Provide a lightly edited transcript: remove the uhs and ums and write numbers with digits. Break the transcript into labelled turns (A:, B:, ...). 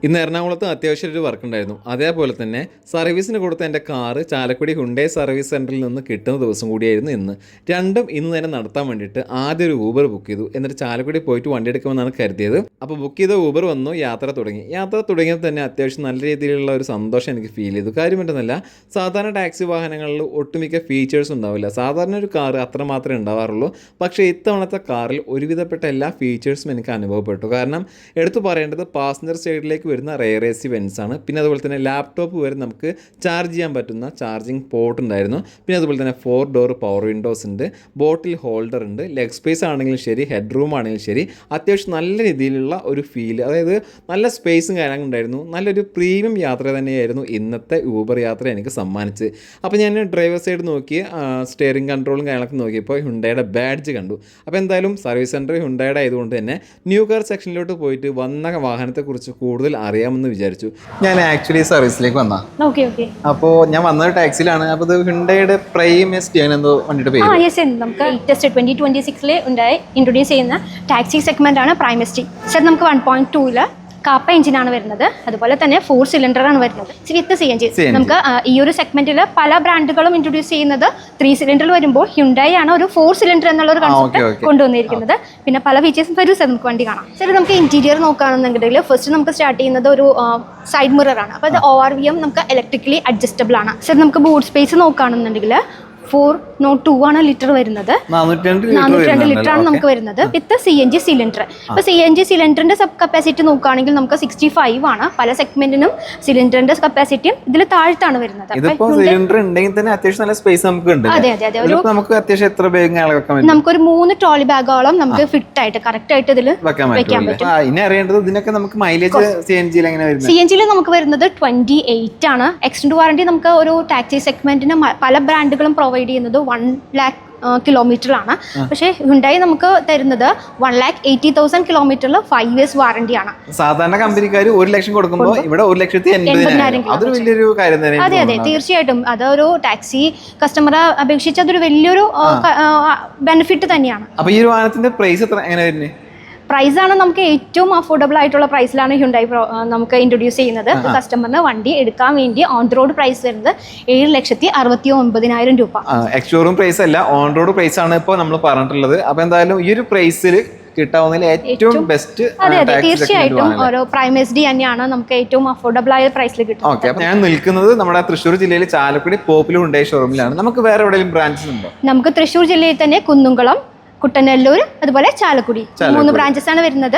A: ഇന്ന് എറണാകുളത്ത് അത്യാവശ്യം ഒരു വർക്ക് ഉണ്ടായിരുന്നു. അതേപോലെ തന്നെ സർവീസിന് കൊടുത്ത എൻ്റെ കാറ് ചാലക്കുടി ഹുണ്ടൈ സർവീസ് സെൻറ്ററിൽ നിന്ന് കിട്ടുന്ന ദിവസം കൂടിയായിരുന്നു ഇന്ന്. രണ്ടും ഇന്ന് തന്നെ നടത്താൻ വേണ്ടിയിട്ട് ആദ്യം ഒരു ഊബർ ബുക്ക് ചെയ്തു. എന്നിട്ട് ചാലക്കുടി പോയിട്ട് വണ്ടി എടുക്കുമെന്നാണ് കരുതിയത്. അപ്പോൾ ബുക്ക് ചെയ്ത ഊബർ വന്നു, യാത്ര തുടങ്ങി. യാത്ര തുടങ്ങിയത് തന്നെ അത്യാവശ്യം നല്ല രീതിയിലുള്ള ഒരു സന്തോഷം എനിക്ക് ഫീൽ ചെയ്തു. കാര്യം പറ്റുന്നില്ല, സാധാരണ ടാക്സി വാഹനങ്ങളിൽ ഒട്ടുമിക്ക ഫീച്ചേഴ്സ് ഉണ്ടാവില്ല. സാധാരണ ഒരു കാറ് അത്രമാത്രമേ ഉണ്ടാവാറുള്ളൂ. പക്ഷേ ഇത്തവണത്തെ കാറിൽ ഒരുവിധപ്പെട്ട എല്ലാ ഫീച്ചേഴ്സും എനിക്ക് അനുഭവപ്പെട്ടു. കാരണം എടുത്തു പറയേണ്ടത് പാസഞ്ചർ സൈഡിലേക്ക് വരുന്ന റെയർ എ സി വെൻസ് ആണ്. പിന്നെ അതുപോലെ തന്നെ ലാപ്ടോപ്പ് വരെ നമുക്ക് ചാർജ് ചെയ്യാൻ പറ്റുന്ന ചാർജിങ് പോർട്ട് ഉണ്ടായിരുന്നു. പിന്നെ അതുപോലെ തന്നെ 4 ഡോർ പവർ വിൻഡോസ് ഉണ്ട്, ബോട്ടിൽ ഹോൾഡർ ഉണ്ട്, ലെഗ് സ്പേസ് ആണെങ്കിലും ശരി, ഹെഡ് റൂം ആണെങ്കിലും ശരി, അത്യാവശ്യം നല്ല രീതിയിലുള്ള ഒരു ഫീൽ, അതായത് നല്ല സ്പേസും കാര്യങ്ങളും ഉണ്ടായിരുന്നു. നല്ലൊരു പ്രീമിയം യാത്ര തന്നെയായിരുന്നു ഇന്നത്തെ ഊബർ യാത്ര എനിക്ക് സമ്മാനിച്ചത്. അപ്പോൾ ഞാൻ ഡ്രൈവർ സൈഡ് നോക്കി സ്റ്റിയറിംഗ് കൺട്രോളും കാര്യങ്ങളൊക്കെ നോക്കിയപ്പോൾ ഹുണ്ടയുടെ ബാഡ്ജ് കണ്ടു. അപ്പോൾ എന്തായാലും സർവീസ് സെൻറ്റർ ഹുണ്ടയുടെ ആയതുകൊണ്ട് തന്നെ ന്യൂ കാർ സെക്ഷനിലോട്ട് പോയിട്ട് വന്ന വാഹനത്തെക്കുറിച്ച് കൂടുതൽ അറിയാമെന്ന് വിചാരിച്ചു. ഞാൻ ആക്ച്വലി സർവീസിലേക്ക് വന്നാ. അപ്പോൾ ഞാൻ വന്നത് ടാക്സിയിലാണ്. അപ്പോൾ ഇത് ഹുണ്ടയുടെ പ്രൈം എസ് എന്തോ വണ്ടിയുടെ പേര്.
B: നമുക്ക് ലേറ്റസ്റ്റ് 2026 ഉണ്ടായി ഇൻട്രൊഡ്യൂസ് ചെയ്യുന്ന ടാക്സി സെഗ്മെന്റ് ആണ് പ്രൈം എസ് ടി. സർ നമുക്ക് 1.2 കാപ്പ എഞ്ചിനാണ് വരുന്നത്. അതുപോലെ തന്നെ 4 സിലിണ്ടറാണ് വരുന്നത് വിത്ത് CNG. നമുക്ക് ഈ ഒരു സെഗ്മെന്റിൽ പല ബ്രാൻഡുകളും ഇൻട്രൊഡ്യൂസ് ചെയ്യുന്നത് 3 സിലിണ്ടറിൽ വരുമ്പോൾ ഹ്യുണ്ടായി ആണ് ഒരു 4 സിലിണ്ടർ എന്നുള്ള ഒരു കൺസെപ്റ്റ് കൊണ്ടുവന്നിരിക്കുന്നത്. പിന്നെ പല ഫീച്ചേഴ്സും വരും സർ നമുക്ക് വണ്ടി കാണാം. സർ നമുക്ക് ഇന്റീരിയർ നോക്കുകയാണെന്നുണ്ടെങ്കിൽ ഫസ്റ്റ് നമുക്ക് സ്റ്റാർട്ട് ചെയ്യുന്നത് ഒരു സൈഡ് മിറർ ആണ്. അപ്പോൾ അത് ORVM നമുക്ക് ഇലക്ട്രിക്കലി അഡ്ജസ്റ്റബിൾ ആണ്. സർ നമുക്ക് ബൂട്ട് സ്പേസ് നോക്കുകയാണെന്നുണ്ടെങ്കിൽ 402 ലിറ്റർ വരുന്നത്, 402 ലിറ്റർ ആണ് നമുക്ക് വരുന്നത് വിത്ത് CNG സിലിണ്ടർ. ഇപ്പൊ CNG സിലിണ്ടറിന്റെ സബ് കപ്പാസിറ്റി നോക്കുകയാണെങ്കിൽ നമുക്ക് 65 ആണ്. പല സെഗ്മെന്റിനും സിലിണ്ടറിന്റെ കപ്പാസിറ്റിയും ഇതിൽ താഴ്ത്താണ് വരുന്നത്.
A: സിലിണ്ടർ ഉണ്ടെങ്കിൽ തന്നെ അത്യാവശ്യം നല്ല സ്പേസ് നമുക്ക് ഉണ്ട്.
B: അതെ അതെ അതെ.
A: നമുക്ക് അത്യാവശ്യം എത്ര ബാഗ്
B: നമുക്കൊരു 3 ട്രോളി ബാഗോളം നമുക്ക് ഫിറ്റ് ആയിട്ട് കറക്റ്റ് ആയിട്ട് ഇതിൽ വെക്കാൻ പറ്റും.
A: ഇനി അറിയേണ്ടത് ഇതിനൊക്കെ നമുക്ക് മൈലേജ്
B: CNG നമുക്ക് വരുന്നത് 28 ആണ്. എക്സ്റ്റൻഡ് വാറണ്ടി നമുക്ക് ഒരു ടാക്സി സെഗ്മെന്റിന് പല ബ്രാൻഡുകളും പ്രൊവൈഡ് ചെയ്യുന്നത് 1 lakh കിലോമീറ്ററിലാണ്. പക്ഷേ ഹുണ്ടായി നമുക്ക് തരുന്നത് 1,80,000 കിലോമീറ്ററിൽ 5 years വാറണ്ടിയാണ്.
A: സാധാരണ കമ്പനിക്കാർ 1 ലക്ഷം കൊടുക്കുമ്പോൾ ഇവിടെ 1,80,000. അതൊരു വലിയൊരു കാര്യം തന്നെ.
B: അതെ അതെ തീർച്ചയായിട്ടും അതൊരു ടാക്സി കസ്റ്റമറെ അപേക്ഷിച്ച് അതൊരു വലിയൊരു ബെനിഫിറ്റ് തന്നെയാണ്.
A: അപ്പോൾ ഈ ഒരു വാഹനത്തിന്റെ പ്രൈസ് എങ്ങനെ വരുന്നത്?
B: പ്രൈസാണ് നമുക്ക് ഏറ്റവും അഫോർഡബിൾ ആയിട്ടുള്ള പ്രൈസിലാണ് ഹ്യുണ്ടായി നമുക്ക് ഇൻട്രൊഡ്യൂസ് ചെയ്യുന്നത്. കസ്റ്റമറിന് വണ്ടി എടുക്കാൻ വേണ്ടി ഓൺ റോഡ് പ്രൈസ് വരുന്നത് 7,69,000 രൂപ.
A: എക്സ്ഷോറൂം പ്രൈസ് അല്ല, ഓൺ റോഡ് പ്രൈസ് ആണ് ഇപ്പോൾ നമ്മൾ പറഞ്ഞിട്ടുള്ളത്. അപ്പോൾ എന്തായാലും ഈ ഒരു പ്രൈസിൽ കിട്ടാവുന്നതിൽ ഏറ്റവും ബെസ്റ്റ്.
B: അതെ അതെ തീർച്ചയായിട്ടും ഒരു പ്രൈം എസ് ഡി തന്നെയാണ് നമുക്ക് ഏറ്റവും അഫോർഡബിൾ ആയ പ്രൈസിൽ കിട്ടും.
A: ഓക്കെ, അപ്പോൾ ഞാൻ നിൽക്കുന്നത് നമ്മുടെ തൃശ്ശൂർ ജില്ലയിൽ ചാലക്കുടി പോപ്പുലർ ഹുണ്ടായി ഷോറൂമിലാണ്. നമുക്ക് വേറെ എവിടെയെങ്കിലും ബ്രാഞ്ചസ് ഉണ്ടോ?
B: നമുക്ക് തൃശ്ശൂർ ജില്ലയിൽ തന്നെ കുന്നുംകുളം, കുട്ടനെല്ലൂർ, അതുപോലെ ചാലക്കുടി 3 ബ്രാഞ്ചസ് ആണ് വരുന്നത്.